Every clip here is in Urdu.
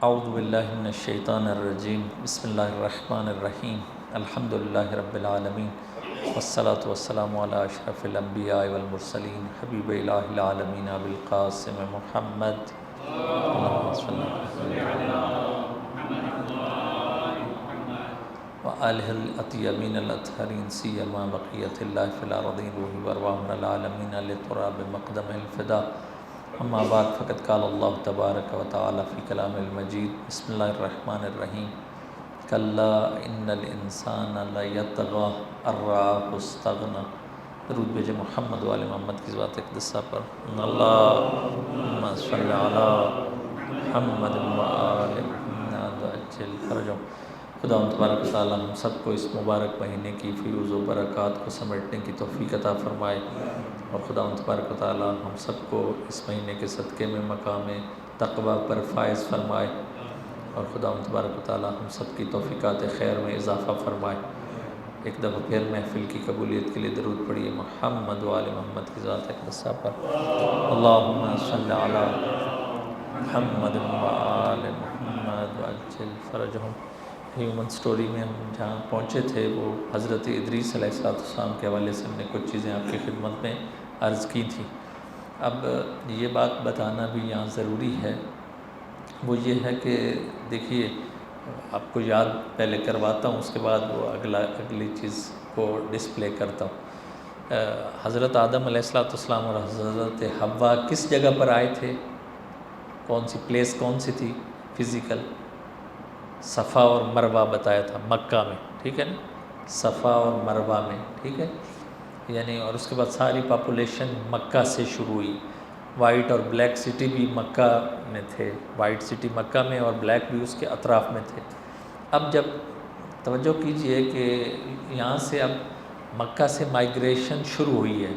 اعوذ باللہ من الشیطان الرجیم، بسم اللہ الرحمن الرحیم، الحمدللہ رب العالمین، والصلاة والسلام علی اشرف الانبیاء والمرسلین، حبیب الہ العالمین ابوالقاسم محمد اللہم صلی وآلہ الاطیبین الاطہرین سیما بقیت اللہ فی الارضین روح وارواحنا العالمین لتراب مقدم الفدا. اما بعد فقد قال اللہ تبارک و تعالی فی کلام المجید، بسم اللہ الرحمن الرحیم، کلا ان الانسان لیطغی ان رآہ استغنی. درود بھیجے محمد و آل محمد کی ذات اقدسہ پر. اللہم صلی علی محمد و آل محمد وعجل فرجہم. خدا تبارک و تعالی ہم سب کو اس مبارک مہینے کی فیوز و برکات کو سمیٹنے کی توفیق عطا فرمائے، اور خدا تبارک و تعالی ہم سب کو اس مہینے کے صدقے میں مقام تقوی پر فائز فرمائے، اور خدا تبارک و تعالی ہم سب کی توفیقات خیر میں اضافہ فرمائے. ایک دفعہ پھر محفل کی قبولیت کے لیے درود پڑھیے محمد و آل محمد کی ذات اقدسہ پر. اللہم صلی علی محمد و آل محمد وعجل فرجہم. ہیومن سٹوری میں ہم جہاں پہنچے تھے وہ حضرت ادریس علیہ السلام کے حوالے سے ہم نے کچھ چیزیں آپ کی خدمت میں عرض کی تھی. اب یہ بات بتانا بھی یہاں ضروری ہے، وہ یہ ہے کہ دیکھیے آپ کو یاد پہلے کرواتا ہوں، اس کے بعد وہ اگلی چیز کو ڈسپلے کرتا ہوں. حضرت آدم علیہ السلام اور حضرت حوا کس جگہ پر آئے تھے؟ کون سی پلیس کون سی تھی فزیکل؟ صفا اور مروہ بتایا تھا، مکہ میں، ٹھیک ہے نا، صفا اور مروہ میں، ٹھیک ہے یعنی. اور اس کے بعد ساری پاپولیشن مکہ سے شروع ہوئی. وائٹ اور بلیک سٹی بھی مکہ میں تھے، وائٹ سٹی مکہ میں اور بلیک بھی اس کے اطراف میں تھے. اب جب توجہ کیجئے کہ یہاں سے اب مکہ سے مائیگریشن شروع ہوئی ہے،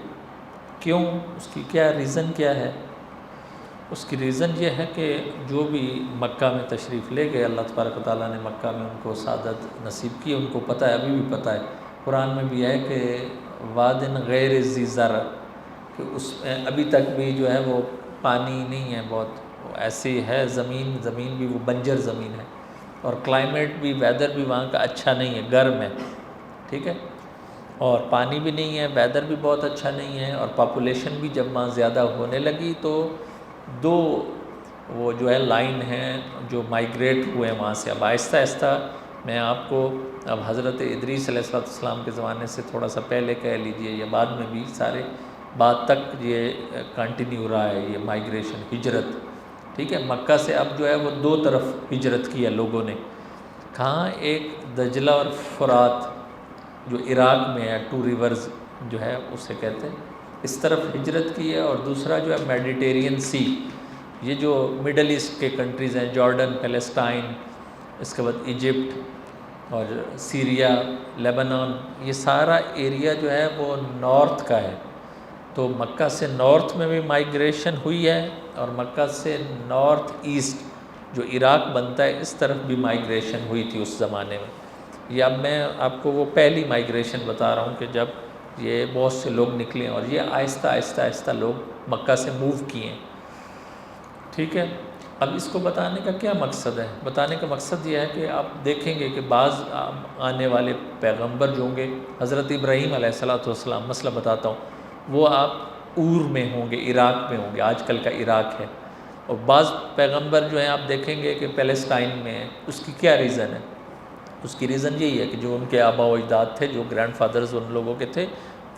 کیوں؟ اس کی کیا ریزن کیا ہے؟ اس کی ریزن یہ ہے کہ جو بھی مکہ میں تشریف لے گئے، اللہ تبارک و تعالیٰ نے مکہ میں ان کو سعادت نصیب کی. ان کو پتہ ہے، ابھی بھی پتہ ہے، قرآن میں بھی ہے کہ وادن غیر ذی زرع، کہ اس میں ابھی تک بھی جو ہے وہ پانی نہیں ہے، بہت ایسی ہے زمین بھی وہ بنجر زمین ہے، اور کلائمیٹ بھی، ویدر بھی وہاں کا اچھا نہیں ہے، گرم ہے، ٹھیک ہے، اور پانی بھی نہیں ہے، ویدر بھی بہت اچھا نہیں ہے. اور پاپولیشن بھی جب وہاں زیادہ ہونے لگی تو دو وہ جو ہے لائن ہیں جو مائیگریٹ ہوئے وہاں سے. اب آہستہ آہستہ میں آپ کو اب حضرت ادریس علیہ السلام کے زمانے سے تھوڑا سا پہلے کہہ لیجئے یا بعد میں بھی، سارے بعد تک یہ کنٹینیو رہا ہے یہ مائیگریشن، ہجرت، ٹھیک ہے. مکہ سے اب جو ہے وہ دو طرف ہجرت کی ہے لوگوں نے. کہاں؟ ایک دجلہ اور فرات جو عراق میں ہے، ٹو ریورز جو ہے اسے کہتے ہیں، اس طرف ہجرت کی ہے. اور دوسرا جو ہے میڈیٹیرین سی، یہ جو مڈل ایسٹ کے کنٹریز ہیں، جارڈن، پیلسٹائن، اس کے بعد ایجپٹ اور سیریا، لیبنان، یہ سارا ایریا جو ہے وہ نارتھ کا ہے. تو مکہ سے نارتھ میں بھی مائیگریشن ہوئی ہے، اور مکہ سے نارتھ ایسٹ جو عراق بنتا ہے اس طرف بھی مائیگریشن ہوئی تھی اس زمانے میں. یہ اب میں آپ کو وہ پہلی مائیگریشن بتا رہا ہوں کہ جب یہ بہت سے لوگ نکلے، اور یہ آہستہ آہستہ آہستہ لوگ مکہ سے موو کیے ہیں، ٹھیک ہے. اب اس کو بتانے کا کیا مقصد ہے؟ بتانے کا مقصد یہ ہے کہ آپ دیکھیں گے کہ بعض آنے والے پیغمبر جو ہوں گے، حضرت ابراہیم علیہ السلام، مسئلہ بتاتا ہوں، وہ آپ اور میں ہوں گے، عراق میں ہوں گے، آج کل کا عراق ہے. اور بعض پیغمبر جو ہیں آپ دیکھیں گے کہ پیلسٹائن میں ہیں. اس کی کیا ریزن ہے؟ اس کی ریزن یہی ہے کہ جو ان کے آبا و اجداد تھے، جو گرینڈ فادرز ان لوگوں کے تھے،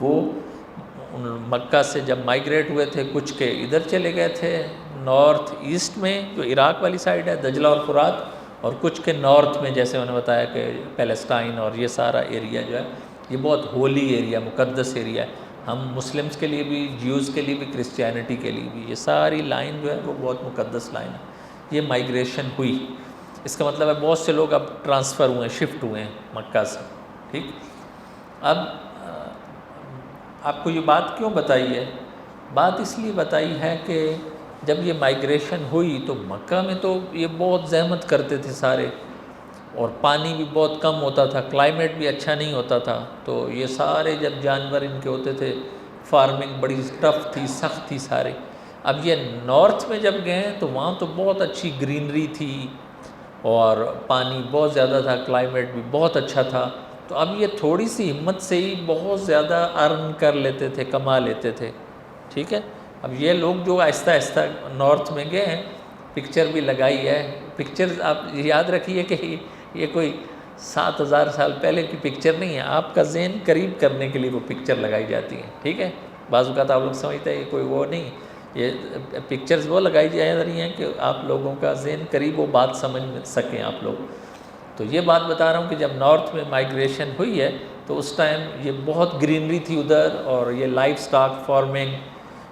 وہ مکہ سے جب مائیگریٹ ہوئے تھے، کچھ کے ادھر چلے گئے تھے نارتھ ایسٹ میں جو عراق والی سائڈ ہے، دجلہ اور فرات، اور کچھ کے نارتھ میں جیسے میں نے بتایا کہ پیلسٹائن، اور یہ سارا ایریا جو ہے یہ بہت ہولی ایریا، مقدس ایریا ہے. ہم مسلمز کے لیے بھی، جیوز کے لیے بھی، کرسچینٹی کے لیے بھی، یہ ساری لائن جو ہے وہ بہت مقدس لائن ہے. یہ مائیگریشن ہوئی، اس کا مطلب ہے بہت سے لوگ اب ٹرانسفر ہوئے ہیں، شفٹ ہوئے ہیں مکہ سے، ٹھیک. اب آپ کو یہ بات کیوں بتائی ہے؟ بات اس لیے بتائی ہے کہ جب یہ مائیگریشن ہوئی تو مکہ میں تو یہ بہت زحمت کرتے تھے سارے، اور پانی بھی بہت کم ہوتا تھا، کلائمیٹ بھی اچھا نہیں ہوتا تھا. تو یہ سارے جب جانور ان کے ہوتے تھے، فارمنگ بڑی ٹف تھی، سخت تھی سارے. اب یہ نارتھ میں جب گئے تو وہاں تو بہت اچھی گرینری تھی، اور پانی بہت زیادہ تھا، کلائمیٹ بھی بہت اچھا تھا. تو اب یہ تھوڑی سی ہمت سے ہی بہت زیادہ ارن کر لیتے تھے، کما لیتے تھے. ٹھیک ہے. اب یہ لوگ جو آہستہ آہستہ نارتھ میں گئے ہیں، پکچر بھی لگائی ہے. پکچر آپ یاد رکھیے کہ یہ کوئی 7,000 سال پہلے کی پکچر نہیں ہے، آپ کا ذہن قریب کرنے کے لیے وہ پکچر لگائی جاتی ہیں. ٹھیک ہے. بعض اوقات آپ لوگ سمجھتے ہیں یہ کوئی وہ نہیں، یہ پکچرز وہ لگائی جا رہی ہیں کہ آپ لوگوں کا ذہن قریب وہ بات سمجھ سکیں آپ لوگ. تو یہ بات بتا رہا ہوں کہ جب نارتھ میں مائیگریشن ہوئی ہے تو اس ٹائم یہ بہت گرینری تھی ادھر، اور یہ life stock farming,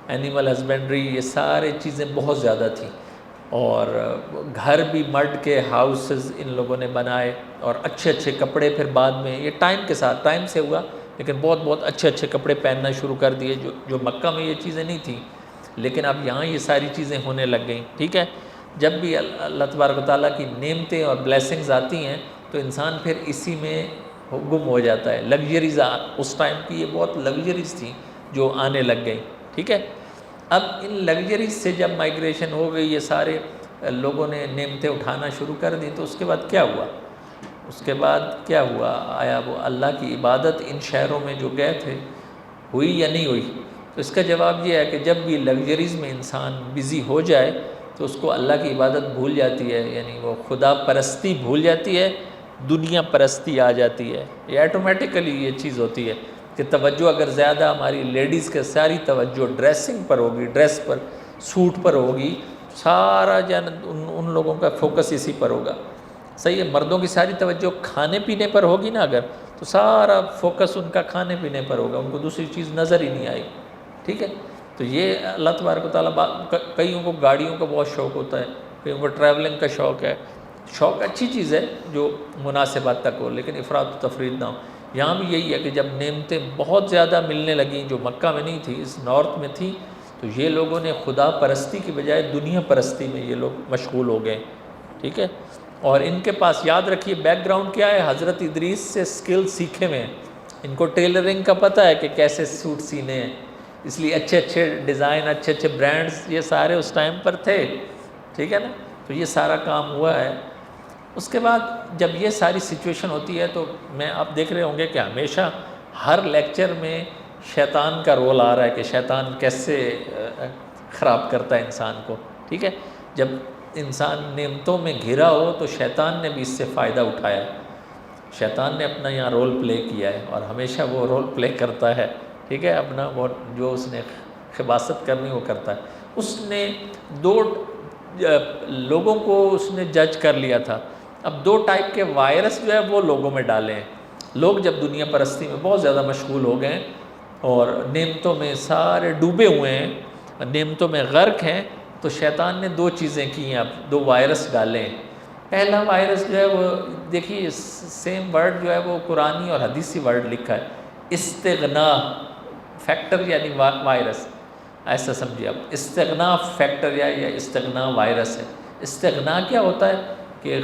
animal husbandry, یہ سارے چیزیں بہت زیادہ تھیں. اور گھر بھی مڈ کے ہاؤسز ان لوگوں نے بنائے، اور اچھے اچھے کپڑے پھر بعد میں، یہ ٹائم کے ساتھ ٹائم سے ہوا، لیکن بہت بہت اچھے اچھے کپڑے پہننا شروع کر دیے، جو مکہ میں یہ چیزیں نہیں تھیں، لیکن اب یہاں یہ ساری چیزیں ہونے لگ گئیں. ٹھیک ہے. جب بھی اللہ تبارک و تعالیٰ کی نعمتیں اور بلیسنگز آتی ہیں تو انسان پھر اسی میں گم ہو جاتا ہے. لگژریز اس ٹائم کی یہ بہت لگژریز تھیں جو آنے لگ گئیں. ٹھیک ہے. اب ان لگژریز سے جب مائیگریشن ہو گئی، یہ سارے لوگوں نے نعمتیں اٹھانا شروع کر دی، تو اس کے بعد کیا ہوا؟ اس کے بعد کیا ہوا؟ آیا وہ اللہ کی عبادت ان شہروں میں جو گئے تھے ہوئی یا نہیں ہوئی؟ تو اس کا جواب یہ ہے کہ جب بھی لگژریز میں انسان بزی ہو جائے تو اس کو اللہ کی عبادت بھول جاتی ہے، یعنی وہ خدا پرستی بھول جاتی ہے، دنیا پرستی آ جاتی ہے. یہ ایٹومیٹیکلی یہ چیز ہوتی ہے کہ توجہ اگر زیادہ ہماری لیڈیز کے ساری توجہ ڈریسنگ پر ہوگی، ڈریس پر، سوٹ پر ہوگی، سارا ان لوگوں کا فوکس اسی پر ہوگا. صحیح ہے. مردوں کی ساری توجہ کھانے پینے پر ہوگی نا اگر، تو سارا فوکس ان کا کھانے پینے پر ہوگا، ان کو دوسری چیز نظر ہی نہیں آئے. ٹھیک ہے. تو یہ اللہ تبارک و تعالیٰ، کئیوں کو گاڑیوں کا بہت شوق ہوتا ہے، کئیوں کو ٹریولنگ کا شوق ہے. شوق اچھی چیز ہے جو مناسب حد تک ہو، لیکن افراط و تفریط نہ ہو. یہاں بھی یہی ہے کہ جب نعمتیں بہت زیادہ ملنے لگیں جو مکہ میں نہیں تھی، اس نارتھ میں تھی، تو یہ لوگوں نے خدا پرستی کی بجائے دنیا پرستی میں یہ لوگ مشغول ہو گئے. ٹھیک ہے. اور ان کے پاس یاد رکھیے بیک گراؤنڈ کیا ہے، حضرت ادریس سے سکل سیکھے ہوئے ہیں. ان کو ٹیلرنگ کا پتہ ہے کہ کیسے سوٹ سینے ہیں، اس لیے اچھے اچھے ڈیزائن، اچھے اچھے برانڈز یہ سارے اس ٹائم پر تھے. ٹھیک ہے نا. تو یہ سارا کام ہوا ہے. اس کے بعد جب یہ ساری سچویشن ہوتی ہے تو میں آپ دیکھ رہے ہوں گے کہ ہمیشہ ہر لیکچر میں شیطان کا رول آ رہا ہے کہ شیطان کیسے خراب کرتا ہے انسان کو. ٹھیک ہے. جب انسان نعمتوں میں گھرا ہو تو شیطان نے بھی اس سے فائدہ اٹھایا. شیطان نے اپنا یہاں رول پلے کیا ہے، اور ہمیشہ وہ رول پلے کرتا ہے. ٹھیک ہے. اپنا وہ جو اس نے خباثت کرنی وہ کرتا ہے. اس نے دو لوگوں کو اس نے جج کر لیا تھا. اب دو ٹائپ کے وائرس جو ہے وہ لوگوں میں ڈالے ہیں. لوگ جب دنیا پرستی میں بہت زیادہ مشغول ہو گئے ہیں اور نعمتوں میں سارے ڈوبے ہوئے ہیں، نعمتوں میں غرق ہیں، تو شیطان نے دو چیزیں کی ہیں، اب دو وائرس ڈالے ہیں. پہلا وائرس جو ہے وہ دیکھیے، سیم ورڈ جو ہے وہ قرآنی اور حدیثی ورڈ لکھا ہے، استغنا فیکٹر یعنی وائرس. ایسا سمجھیے آپ، استغنا فیکٹر یا استغنا وائرس ہے. استغنا کیا ہوتا ہے کہ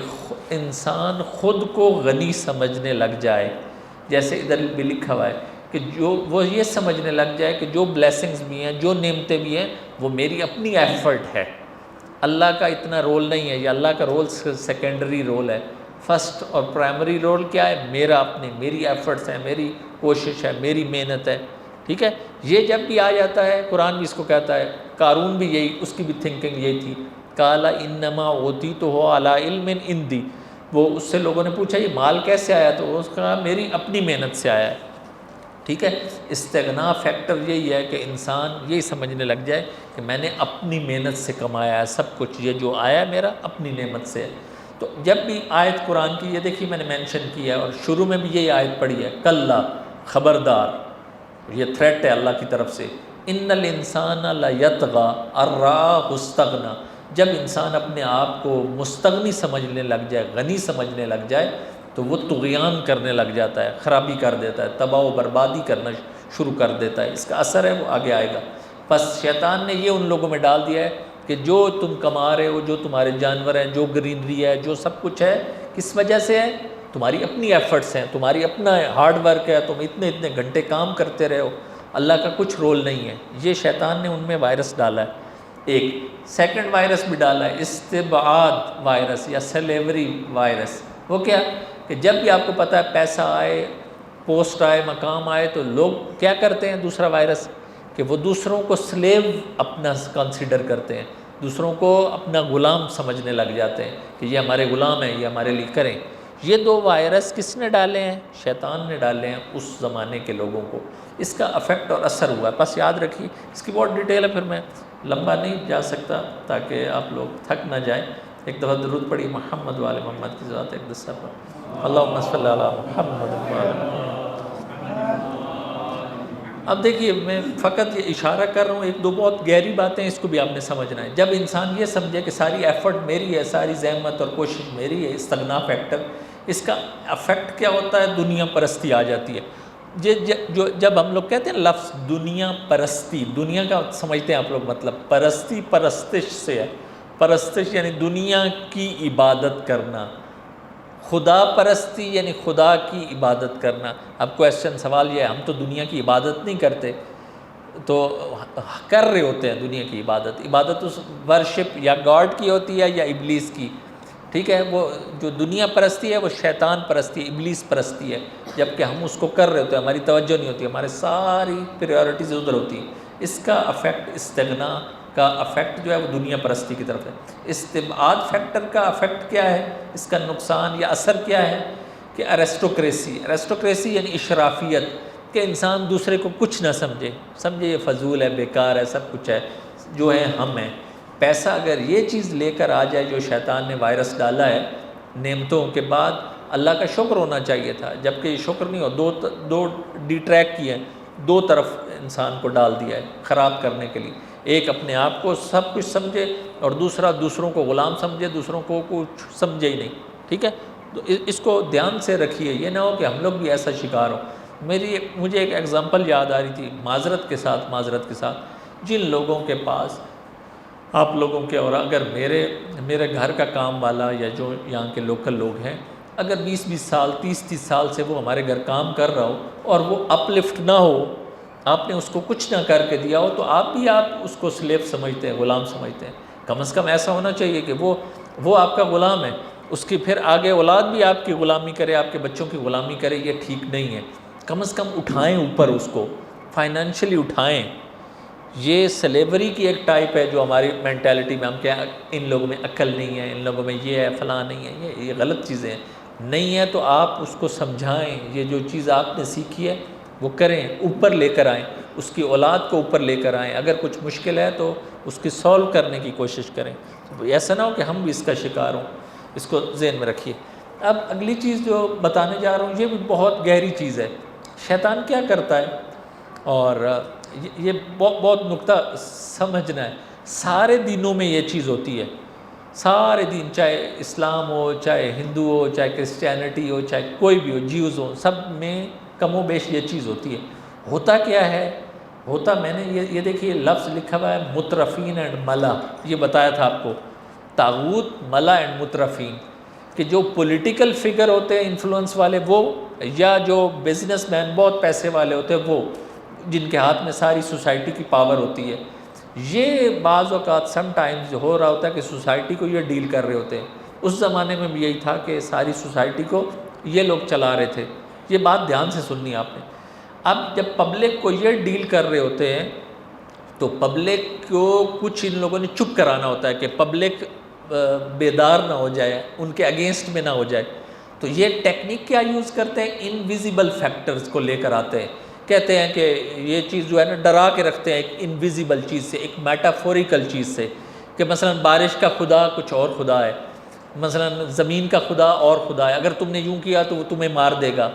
انسان خود کو غنی سمجھنے لگ جائے. جیسے ادھر بھی لکھا ہوا ہے کہ جو وہ یہ سمجھنے لگ جائے کہ جو بلیسنگز بھی ہیں، جو نعمتیں بھی ہیں، وہ میری اپنی ایفرٹ ہے، اللہ کا اتنا رول نہیں ہے. یہ اللہ کا رول سیکنڈری رول ہے. فرسٹ اور پرائمری رول کیا ہے؟ میرا میری ایفرٹس ہیں، میری کوشش ہے، میری محنت ہے. ٹھیک ہے. یہ جب بھی آ جاتا ہے، قرآن بھی اس کو کہتا ہے. قارون بھی یہی، اس کی بھی تھنکنگ یہی تھی. قال انما اوتیتہ علی علم عندی. وہ اس سے لوگوں نے پوچھا یہ مال کیسے آیا، تو اس کا میری اپنی محنت سے آیا ہے. ٹھیک ہے. استغنا فیکٹر یہی ہے کہ انسان یہی سمجھنے لگ جائے کہ میں نے اپنی محنت سے کمایا ہے سب کچھ، یہ جو آیا ہے میرا اپنی نعمت سے ہے. تو جب بھی آیت قرآن کی یہ دیکھیے میں نے مینشن کیا ہے، اور شروع میں بھی یہی آیت پڑھی ہے، کلا خبردار، یہ تھریٹ ہے اللہ کی طرف سے. ان الانسان لیطغی ان رآہ استغنی. جب انسان اپنے آپ کو مستغنی سمجھنے لگ جائے، غنی سمجھنے لگ جائے، تو وہ طغیان کرنے لگ جاتا ہے، خرابی کر دیتا ہے، تباہ و بربادی کرنا شروع کر دیتا ہے. اس کا اثر ہے وہ آگے آئے گا. بس شیطان نے یہ ان لوگوں میں ڈال دیا ہے کہ جو تم کما رہے ہو، جو تمہارے جانور ہیں، جو گرینری ہے، جو سب کچھ ہے، کس وجہ سے ہے؟ تمہاری اپنی ایفرٹس ہیں، تمہاری اپنا ہارڈ ورک ہے، تم اتنے گھنٹے کام کرتے رہے ہو، اللہ کا کچھ رول نہیں ہے. یہ شیطان نے ان میں وائرس ڈالا ہے. ایک سیکنڈ وائرس بھی ڈالا ہے، استبعاد وائرس یا سلیوری وائرس۔ وہ کیا کہ جب بھی آپ کو پتہ ہے پیسہ آئے، پوسٹ آئے، مقام آئے، تو لوگ کیا کرتے ہیں؟ دوسرا وائرس کہ وہ دوسروں کو سلیو اپنا کنسیڈر کرتے ہیں، دوسروں کو اپنا غلام سمجھنے لگ جاتے ہیں کہ یہ ہمارے غلام ہیں، یہ ہمارے لیے کریں۔ یہ دو وائرس کس نے ڈالے ہیں؟ شیطان نے ڈالے ہیں اس زمانے کے لوگوں کو۔ اس کا افیکٹ اور اثر ہوا ہے، بس یاد رکھیے، اس کی بہت ڈیٹیل ہے، پھر میں لمبا نہیں جا سکتا تاکہ آپ لوگ تھک نہ جائیں۔ ایک دفعہ درود پڑھی محمد وعلی محمد کی ذات ایک دسہ پر، اللہم صلی علی محمد وعلی محمد۔ اب دیکھیے میں فقط یہ اشارہ کر رہا ہوں، ایک دو بہت گہری باتیں، اس کو بھی آپ نے سمجھنا ہے۔ جب انسان یہ سمجھے کہ ساری ایفرٹ میری ہے، ساری زحمت اور کوشش میری ہے، استغنا فیکٹر، اس کا افیکٹ کیا ہوتا ہے؟ دنیا پرستی آ جاتی ہے۔ جب ہم لوگ کہتے ہیں لفظ دنیا پرستی، دنیا کا سمجھتے ہیں آپ لوگ مطلب، پرستی پرستش سے ہے، پرستش یعنی دنیا کی عبادت کرنا، خدا پرستی یعنی خدا کی عبادت کرنا۔ اب کویسچن سوال یہ ہے، ہم تو دنیا کی عبادت نہیں کرتے، تو کر رہے ہوتے ہیں دنیا کی عبادت۔ عبادت اس ورشپ یا گاڈ کی ہوتی ہے یا ابلیس کی، ٹھیک ہے؟ وہ جو دنیا پرستی ہے وہ شیطان پرستی ہے، ابلیس پرستی ہے، جبکہ ہم اس کو کر رہے ہوتے ہیں، ہماری توجہ نہیں ہوتی، ہمارے ساری پریورٹیز ادھر ہوتی ہیں۔ اس کا افیکٹ، استغنا کا افیکٹ جو ہے وہ دنیا پرستی کی طرف ہے۔ استبعاد فیکٹر کا افیکٹ کیا ہے؟ اس کا نقصان یا اثر کیا ہے؟ کہ ایرسٹوکریسی یعنی اشرافیت، کہ انسان دوسرے کو کچھ نہ سمجھے یہ فضول ہے، بیکار ہے، سب کچھ ہے، جو ہے ہم ہیں۔ پیسہ اگر یہ چیز لے کر آ جائے جو شیطان نے وائرس ڈالا ہے، نعمتوں کے بعد اللہ کا شکر ہونا چاہیے تھا، جبکہ یہ شکر نہیں ہو، دو ڈیٹریکٹ کیے ہیں، دو طرف انسان کو ڈال دیا ہے خراب کرنے کے لیے۔ ایک اپنے آپ کو سب کچھ سمجھے، اور دوسرا دوسروں کو غلام سمجھے، دوسروں کو کچھ سمجھے ہی نہیں، ٹھیک ہے؟ تو اس کو دھیان سے رکھیے، یہ نہ ہو کہ ہم لوگ بھی ایسا شکار ہوں۔ مجھے ایک ایگزامپل یاد آ رہی تھی، معذرت کے ساتھ، جن لوگوں کے پاس آپ لوگوں کے، اور اگر میرے گھر کا کام والا یا جو یہاں کے لوکل لوگ ہیں، اگر 20 سال 30 سال سے وہ ہمارے گھر کام کر رہا ہو اور وہ اپ لفٹ نہ ہو، آپ نے اس کو کچھ نہ کر کے دیا ہو، تو آپ اس کو سلیو سمجھتے ہیں، غلام سمجھتے ہیں۔ کم از کم ایسا ہونا چاہیے کہ وہ آپ کا غلام ہے، اس کی پھر آگے اولاد بھی آپ کی غلامی کرے، آپ کے بچوں کی غلامی کرے، یہ ٹھیک نہیں ہے۔ کم از کم اٹھائیں اوپر، اس کو فائنینشلی اٹھائیں۔ یہ سلیوری کی ایک ٹائپ ہے جو ہماری مینٹیلٹی میں ہم کیا، ان لوگوں میں عقل نہیں ہے، ان لوگوں میں یہ ہے، فلاں نہیں ہے، یہ غلط چیزیں ہیں۔ نہیں ہے تو آپ اس کو سمجھائیں، یہ جو چیز آپ نے سیکھی ہے وہ کریں، اوپر لے کر آئیں، اس کی اولاد کو اوپر لے کر آئیں۔ اگر کچھ مشکل ہے تو اس کی سولو کرنے کی کوشش کریں، ایسا نہ ہو کہ ہم بھی اس کا شکار ہوں۔ اس کو ذہن میں رکھیے۔ اب اگلی چیز جو بتانے جا رہا ہوں یہ بھی بہت گہری چیز ہے۔ شیطان کیا کرتا ہے، اور یہ بہت نکتہ سمجھنا ہے۔ سارے دینوں میں یہ چیز ہوتی ہے، سارے دین، چاہے اسلام ہو، چاہے ہندو ہو، چاہے کرسچینٹی ہو، چاہے کوئی بھی ہو، جیوز ہو، سب میں کم و بیش یہ چیز ہوتی ہے۔ ہوتا کیا ہے؟ میں نے یہ دیکھیے لفظ لکھا ہوا ہے مترفین اینڈ ملا، یہ بتایا تھا آپ کو، طاغوت، ملا اینڈ مترفین، کہ جو پولیٹیکل فگر ہوتے ہیں انفلوئنس والے وہ، یا جو بزنس مین بہت پیسے والے ہوتے ہیں وہ، جن کے ہاتھ میں ساری سوسائٹی کی پاور ہوتی ہے۔ یہ بعض اوقات سم ٹائمز ہو رہا ہوتا ہے کہ سوسائٹی کو یہ ڈیل کر رہے ہوتے ہیں۔ اس زمانے میں بھی یہی تھا کہ ساری سوسائٹی کو یہ لوگ چلا رہے تھے۔ یہ بات دھیان سے سننی ہے آپ نے۔ اب جب پبلک کو یہ ڈیل کر رہے ہوتے ہیں تو پبلک کو کچھ ان لوگوں نے چپ کرانا ہوتا ہے کہ پبلک بیدار نہ ہو جائے، ان کے اگینسٹ میں نہ ہو جائے۔ تو یہ ٹیکنیک کیا یوز کرتے ہیں؟ انویزیبل فیکٹرز کو لے کر آتے ہیں، کہتے ہیں کہ یہ چیز جو ہے نا ڈرا کے رکھتے ہیں ایک انویزیبل چیز سے، ایک میٹافوریکل چیز سے، کہ مثلا بارش کا خدا کچھ اور خدا ہے، مثلا زمین کا خدا اور خدا ہے، اگر تم نے یوں کیا تو وہ تمہیں مار دے گا۔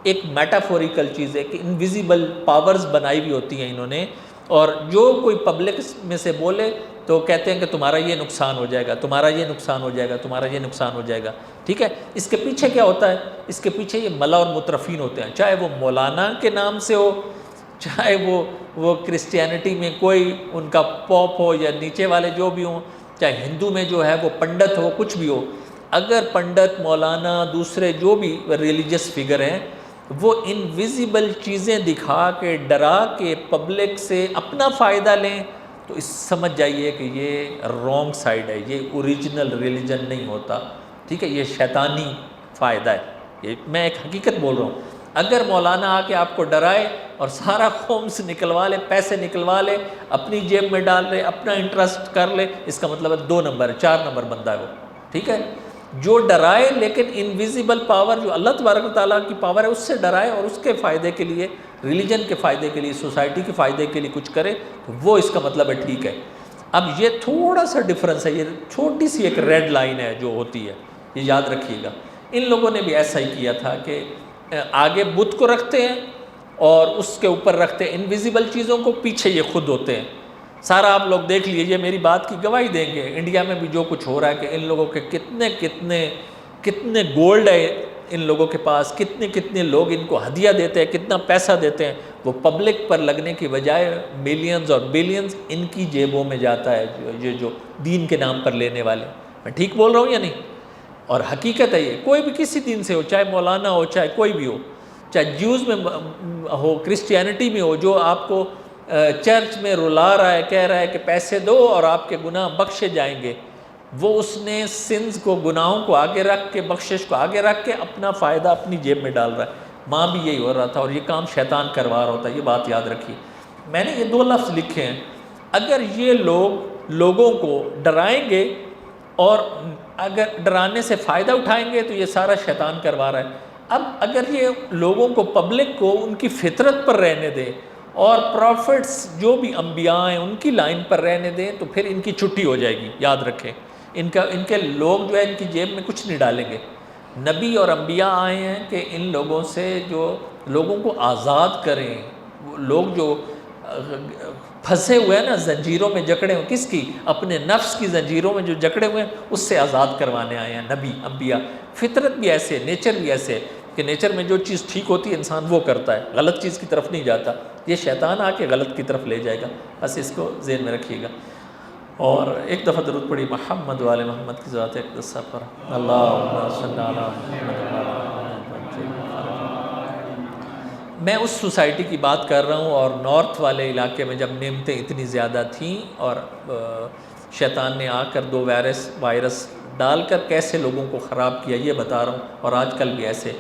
ایک میٹافوریکل چیز ہے کہ انویزیبل پاورز بنائی ہوئی ہوتی ہیں انہوں نے، اور جو کوئی پبلک میں سے بولے تو کہتے ہیں کہ تمہارا یہ نقصان ہو جائے گا، تمہارا یہ نقصان ہو جائے گا، تمہارا یہ نقصان ہو جائے گا، ٹھیک ہے؟ اس کے پیچھے کیا ہوتا ہے؟ اس کے پیچھے یہ ملا اور مترفین ہوتے ہیں، چاہے وہ مولانا کے نام سے ہو، چاہے وہ کرسچینٹی میں کوئی ان کا پوپ ہو یا نیچے والے جو بھی ہوں، چاہے ہندو میں جو ہے وہ پنڈت ہو، کچھ بھی ہو۔ اگر پنڈت، مولانا، دوسرے جو بھی ریلیجس فگر ہیں، وہ انویزیبل چیزیں دکھا کے ڈرا کے پبلک سے اپنا فائدہ لیں، تو اس سمجھ جائیے کہ یہ رونگ سائڈ ہے، یہ اوریجنل ریلیجن نہیں ہوتا، ٹھیک ہے، یہ شیطانی فائدہ ہے، یہ میں ایک حقیقت بول رہا ہوں۔ اگر مولانا آ کے آپ کو ڈرائے اور سارا خمس نکلوا لے، پیسے نکلوا لے، اپنی جیب میں ڈال لے، اپنا انٹرسٹ کر لے، اس کا مطلب ہے 2 نمبر 4 نمبر بندہ ہے وہ، ٹھیک ہے۔ جو ڈرائے لیکن انویزیبل پاور جو اللہ تبارک و تعالیٰ کی پاور ہے اس سے ڈرائے اور اس کے فائدے کے لیے، ریلیجن کے فائدے کے لیے، سوسائٹی کے فائدے کے لیے کچھ کرے، تو وہ اس کا مطلب ہے ٹھیک ہے۔ اب یہ تھوڑا سا ڈفرنس ہے، یہ چھوٹی سی ایک ریڈ لائن ہے جو ہوتی ہے، یہ یاد رکھیے گا۔ ان لوگوں نے بھی ایسا ہی کیا تھا کہ آگے بت کو رکھتے ہیں اور اس کے اوپر رکھتے ہیں انویزیبل چیزوں کو، پیچھے یہ خود ہوتے ہیں۔ سارا آپ لوگ دیکھ لیجیے، میری بات کی گواہی دیں گے، انڈیا میں بھی جو کچھ ہو رہا ہے کہ ان لوگوں کے کتنے گولڈ ہے ان لوگوں کے پاس، کتنے لوگ ان کو ہدیہ دیتے ہیں، کتنا پیسہ دیتے ہیں، وہ پبلک پر لگنے کی بجائے ملینز اور بلینز ان کی جیبوں میں جاتا ہے، یہ جو دین کے نام پر لینے والے۔ میں ٹھیک بول رہا ہوں یا نہیں؟ اور حقیقت ہے یہ، کوئی بھی کسی دین سے ہو، چاہے مولانا ہو، چاہے کوئی بھی ہو، چاہے جیوز میں ہو، کرسچینٹی میں ہو، جو آپ کو چرچ میں رلا رہا ہے، کہہ رہا ہے کہ پیسے دو اور آپ کے گناہ بخشے جائیں گے، وہ اس نے سنز کو، گناہوں کو آگے رکھ کے، بخشش کو آگے رکھ کے اپنا فائدہ اپنی جیب میں ڈال رہا ہے۔ ماں بھی یہی ہو رہا تھا، اور یہ کام شیطان کروا رہا ہوتا ہے، یہ بات یاد رکھیے۔ میں نے یہ 2 لفظ لکھے ہیں، اگر یہ لوگ لوگوں کو ڈرائیں گے اور اگر ڈرانے سے فائدہ اٹھائیں گے تو یہ سارا شیطان کروا رہا ہے۔ اب اگر یہ لوگوں کو، پبلک کو ان کی فطرت پر رہنے دیں اور پروفٹس جو بھی انبیاء ہیں ان کی لائن پر رہنے دیں تو پھر ان کی چھٹی ہو جائے گی، یاد رکھیں۔ ان کے لوگ جو ہے ان کی جیب میں کچھ نہیں ڈالیں گے۔ نبی اور انبیاء آئے ہیں کہ ان لوگوں سے جو لوگوں کو آزاد کریں، لوگ جو پھنسے ہوئے ہیں نا، زنجیروں میں جکڑے ہوئے، کس کی؟ اپنے نفس کی زنجیروں میں جو جکڑے ہوئے ہیں، اس سے آزاد کروانے آئے ہیں نبی انبیاء۔ فطرت بھی ایسے، نیچر بھی ایسے کہ نیچر میں جو چیز ٹھیک ہوتی ہے انسان وہ کرتا ہے، غلط چیز کی طرف نہیں جاتا۔ یہ شیطان آ کے غلط کی طرف لے جائے گا، بس اس کو ذہن میں رکھیے گا۔ اور ایک دفعہ درود پڑھی محمد وآل محمد کی ذات اقدسہ پر، اللہم صلی علی محمد وآل محمد۔ میں اس سوسائٹی کی بات کر رہا ہوں، اور نارتھ والے علاقے میں جب نعمتیں اتنی زیادہ تھیں اور شیطان نے آ کر 2 وائرس ڈال کر کیسے لوگوں کو خراب کیا، یہ بتا رہا ہوں۔ اور آج کل بھی ایسے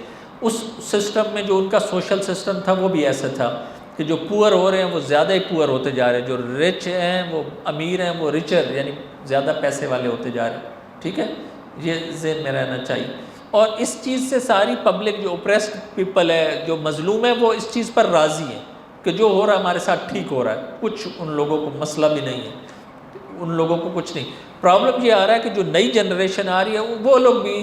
اس سسٹم میں جو ان کا سوشل سسٹم تھا وہ بھی ایسا تھا کہ جو پور ہو رہے ہیں وہ زیادہ ہی پور ہوتے جا رہے ہیں، جو رچ ہیں وہ امیر ہیں، وہ ریچر یعنی زیادہ پیسے والے ہوتے جا رہے ہیں، ٹھیک ہے، یہ ذہن میں رہنا چاہیے۔ اور اس چیز سے ساری پبلک جو اوپریسڈ پیپل ہے، جو مظلوم ہے، وہ اس چیز پر راضی ہیں کہ جو ہو رہا ہے ہمارے ساتھ ٹھیک ہو رہا ہے، کچھ ان لوگوں کو مسئلہ بھی نہیں ہے، ان لوگوں کو کچھ نہیں۔ پرابلم یہ آ رہا ہے کہ جو نئی جنریشن آ رہی ہے وہ لوگ بھی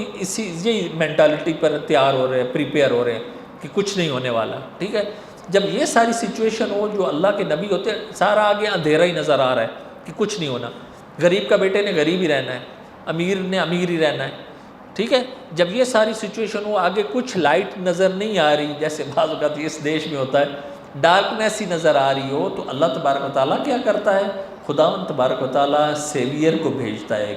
یہی مینٹالٹی پر تیار ہو رہے ہیں، پریپیئر ہو رہے ہیں کہ کچھ نہیں ہونے والا، ٹھیک ہے۔ جب یہ ساری سچویشن ہو، جو اللہ کے نبی ہوتے ہیں، سارا آگے اندھیرا ہی نظر آ رہا ہے کہ کچھ نہیں ہونا، غریب کا بیٹے نے غریب ہی رہنا ہے، امیر نے امیر ہی رہنا ہے، ٹھیک ہے۔ جب یہ ساری سچویشن ہو، آگے کچھ لائٹ نظر نہیں آ رہی، جیسے بعض اوقات اس دیش میں ہوتا ہے ڈارکنیس ہی نظر آ رہی ہو، تو اللہ تبارک و تعالیٰ کیا کرتا ہے؟ خداوند تبارک و تعالیٰ سیویئر کو بھیجتا ہے،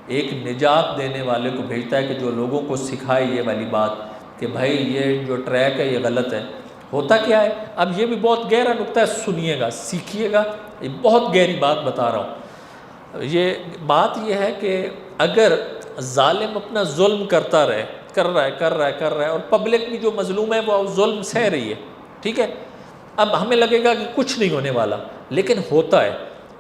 ایک نجات دینے والے کو بھیجتا ہے کہ جو لوگوں کو سکھائے یہ والی بات کہ بھائی یہ جو ٹریک ہے یہ غلط ہے۔ ہوتا کیا ہے؟ اب یہ بھی بہت گہرا نکتہ ہے، سنیے گا، سیکھیے گا، یہ بہت گہری بات بتا رہا ہوں۔ یہ بات یہ ہے کہ اگر ظالم اپنا ظلم کرتا رہے، کر رہا ہے اور پبلک بھی جو مظلوم ہے وہ ظلم سہ رہی ہے، ٹھیک ہے، اب ہمیں لگے گا کہ کچھ نہیں ہونے والا، لیکن ہوتا ہے۔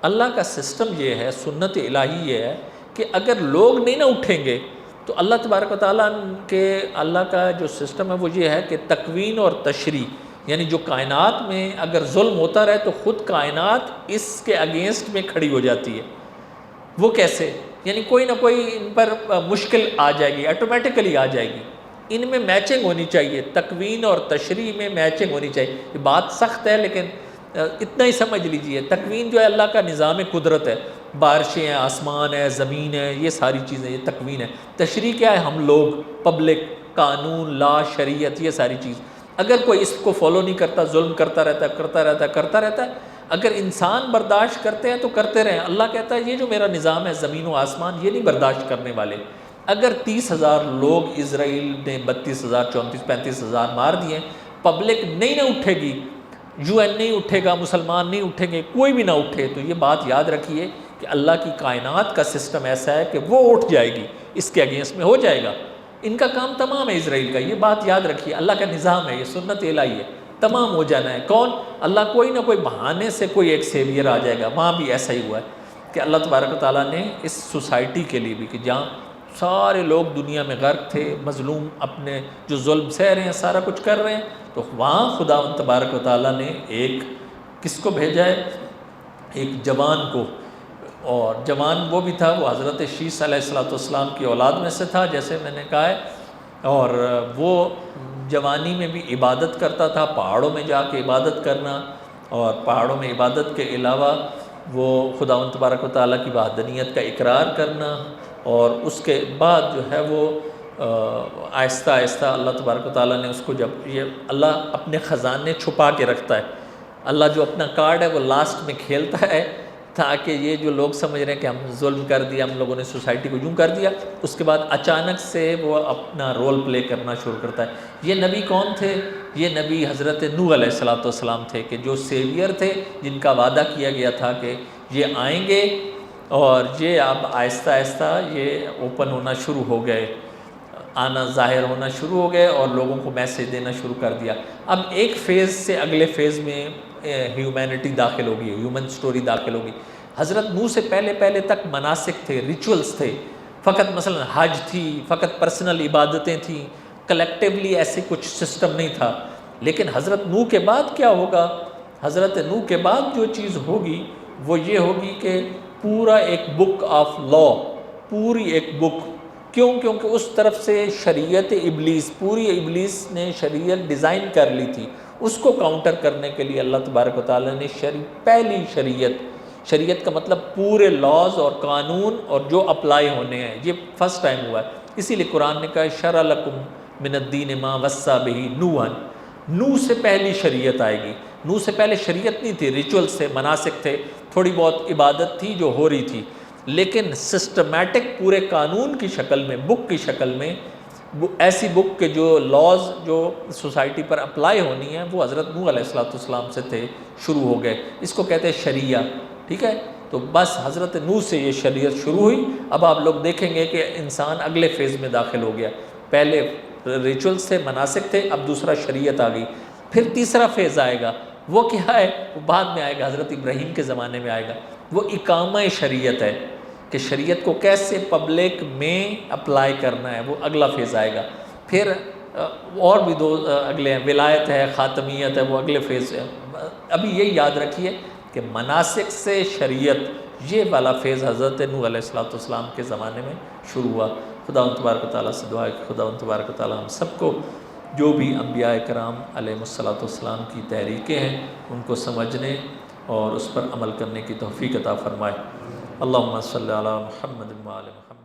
اللہ کا سسٹم یہ ہے، سنت الہی یہ ہے کہ اگر لوگ نہیں نہ اٹھیں گے تو اللہ تبارک و تعالیٰ کے، اللہ کا جو سسٹم ہے وہ یہ ہے کہ تکوین اور تشریع، یعنی جو کائنات میں اگر ظلم ہوتا رہے تو خود کائنات اس کے اگینسٹ میں کھڑی ہو جاتی ہے۔ وہ کیسے؟ یعنی کوئی نہ کوئی ان پر مشکل آ جائے گی، آٹومیٹیکلی آ جائے گی۔ ان میں میچنگ ہونی چاہیے، تکوین اور تشریع میں میچنگ ہونی چاہیے۔ یہ بات سخت ہے لیکن اتنا ہی سمجھ لیجئے، تکوین جو ہے اللہ کا نظام قدرت ہے، بارشیں ہیں، آسمان ہے، زمین ہے، یہ ساری چیزیں، یہ تکوین ہے۔ تشریع کیا ہے؟ ہم لوگ، پبلک، قانون، لا، شریعت، یہ ساری چیز۔ اگر کوئی اس کو فالو نہیں کرتا، ظلم کرتا رہتا ہے، اگر انسان برداشت کرتے ہیں تو کرتے رہیں۔ اللہ کہتا ہے یہ جو میرا نظام ہے زمین و آسمان، یہ نہیں برداشت کرنے والے۔ اگر 30,000 لوگ اسرائیل نے 32,000 34,000 35,000 مار دیے، پبلک نہیں نہ اٹھے گی، UN نہیں اٹھے گا، مسلمان نہیں اٹھیں گے، کوئی بھی نہ اٹھے، تو یہ بات یاد رکھیے کہ اللہ کی کائنات کا سسٹم ایسا ہے کہ وہ اٹھ جائے گی، اس کے اگینسٹ میں ہو جائے گا۔ ان کا کام تمام ہے اسرائیل کا، یہ بات یاد رکھیے، اللہ کا نظام ہے، یہ سنت الہی ہے، تمام ہو جانا ہے۔ کون؟ اللہ کوئی نہ کوئی بہانے سے کوئی ایک سیویئر آ جائے گا۔ وہاں بھی ایسا ہی ہوا ہے کہ اللہ تبارک و تعالیٰ نے اس سوسائٹی کے لیے بھی، کہ جہاں سارے لوگ دنیا میں غرق تھے، مظلوم اپنے جو ظلم سہ رہے ہیں، سارا کچھ کر رہے ہیں، تو وہاں خدا تبارک و تعالیٰ نے ایک کس کو بھیجا ہے؟ ایک جوان کو، اور جوان وہ بھی تھا، وہ حضرت شیس علیہ السلام کی اولاد میں سے تھا، جیسے میں نے کہا ہے، اور وہ جوانی میں بھی عبادت کرتا تھا، پہاڑوں میں جا کے عبادت کرنا، اور پہاڑوں میں عبادت کے علاوہ وہ خداوند تبارک و تعالیٰ کی وحدانیت کا اقرار کرنا، اور اس کے بعد جو ہے وہ آہستہ آہستہ اللہ تبارک و تعالیٰ نے اس کو، جب یہ اللہ اپنے خزانے چھپا کے رکھتا ہے، اللہ جو اپنا کارڈ ہے وہ لاسٹ میں کھیلتا ہے، تاکہ یہ جو لوگ سمجھ رہے ہیں کہ ہم ظلم کر دیا، ہم لوگوں نے سوسائٹی کو یوں کر دیا، اس کے بعد اچانک سے وہ اپنا رول پلے کرنا شروع کرتا ہے۔ یہ نبی کون تھے؟ یہ نبی حضرت نوح علیہ السلام تھے، کہ جو سیویئر تھے، جن کا وعدہ کیا گیا تھا کہ یہ آئیں گے، اور یہ اب آہستہ آہستہ یہ اوپن ہونا شروع ہو گئے، آنا ظاہر ہونا شروع ہو گئے، اور لوگوں کو میسیج دینا شروع کر دیا۔ اب ایک فیز سے اگلے فیز میں ہیومینٹی داخل ہوگی، ہیومن سٹوری داخل ہوگی۔ حضرت نوح سے پہلے تک مناسک تھے، ریچولز تھے، فقط مثلا حج تھی، فقط پرسنل عبادتیں تھیں، کلیکٹیولی ایسے کچھ سسٹم نہیں تھا۔ لیکن حضرت نوح کے بعد کیا ہوگا؟ حضرت نوح کے بعد جو چیز ہوگی وہ یہ ہوگی کہ پورا ایک بک آف لا، پوری ایک بک، کیونکہ اس طرف سے شریعت ابلیس، پوری ابلیس نے شریعت ڈیزائن کر لی تھی، اس کو کاؤنٹر کرنے کے لیے اللہ تبارک و تعالیٰ نے پہلی شریعت کا مطلب پورے لاز اور قانون اور جو اپلائی ہونے ہیں، یہ فرسٹ ٹائم ہوا ہے۔ اسی لیے قرآن نے کہا شرع لکم من الدین ما وصی بہ نوحا، نوح سے پہلی شریعت آئے گی۔ نوح سے پہلے شریعت نہیں تھی، ریچولز سے مناسک تھے، تھوڑی بہت عبادت تھی جو ہو رہی تھی، لیکن سسٹمیٹک پورے قانون کی شکل میں، بک کی شکل میں، ایسی بک کے جو لاز جو سوسائٹی پر اپلائی ہونی ہیں وہ حضرت نوح علیہ السلام سے تھے، شروع ہو گئے۔ اس کو کہتے ہیں شریعہ، ٹھیک ہے؟ تو بس حضرت نوح سے یہ شریعت شروع ہوئی۔ اب آپ لوگ دیکھیں گے کہ انسان اگلے فیز میں داخل ہو گیا، پہلے ریچولز سے مناسک تھے، اب دوسرا شریعت آ گئی، پھر تیسرا فیز آئے گا، وہ کیا ہے؟ وہ بعد میں آئے گا، حضرت ابراہیم کے زمانے میں آئے گا، وہ اقامہ شریعت ہے، کہ شریعت کو کیسے پبلک میں اپلائی کرنا ہے، وہ اگلا فیز آئے گا۔ پھر اور بھی دو اگلے ہیں، ولایت ہے، خاتمیت ہے، وہ اگلے فیز ہے۔ ابھی یہ یاد رکھیے کہ مناسک سے شریعت، یہ والا فیز حضرت نوح علیہ السلام کے زمانے میں شروع ہوا۔ خدا تبارک و تعالیٰ سے دعا ہے کہ خدا تبارک و تعالیٰ ہم سب کو جو بھی انبیاء کرام علیہ السلام کی تحریکیں ہیں ان کو سمجھنے اور اس پر عمل کرنے کی توفیق عطا فرمائے۔ اللہم صلی علی محمد و آل محمد۔